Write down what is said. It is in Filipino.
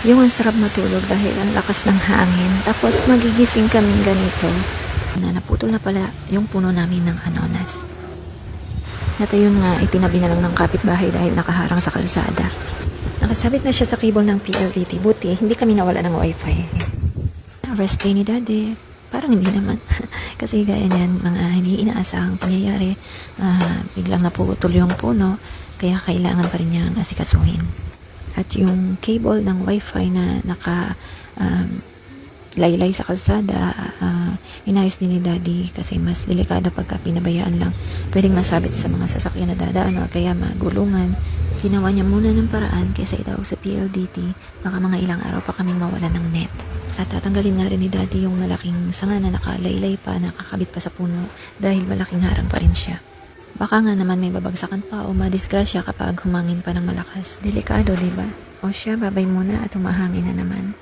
Yung ang sarap matulog dahil ang lakas ng hangin. Tapos magigising kaming ganito. Naputol na pala yung puno namin ng anonas. At ayun nga, itinabi na lang ng kapitbahay dahil nakaharang sa kalsada. Nakasabit na siya sa cable ng PLDT. Buti, hindi kami nawala ng wifi. Rest day ni Daddy. Parang hindi naman. Kasi gaya niyan, mga hindi inaasahang pangyayari. Biglang naputol yung puno. Kaya kailangan pa rin niyang asikasuhin. At yung cable ng wifi na laylay sa kalsada, inayos din ni Daddy kasi mas delikado pagka pinabayaan lang. Pwedeng masabit sa mga sasakyan na dadaan o kaya magulungan. Ginawa niya muna ng paraan kaysa itawag sa PLDT, baka mga ilang araw pa kaming mawala ng net. At tatanggalin nga rin ni Daddy yung malaking sanga na nakalaylay pa, nakakabit pa sa puno dahil malaking harang pa rin siya. Baka nga naman may babagsakan pa o madisgrasya kapag humangin pa ng malakas. Delikado, diba? O siya, babay muna at humahangin na naman.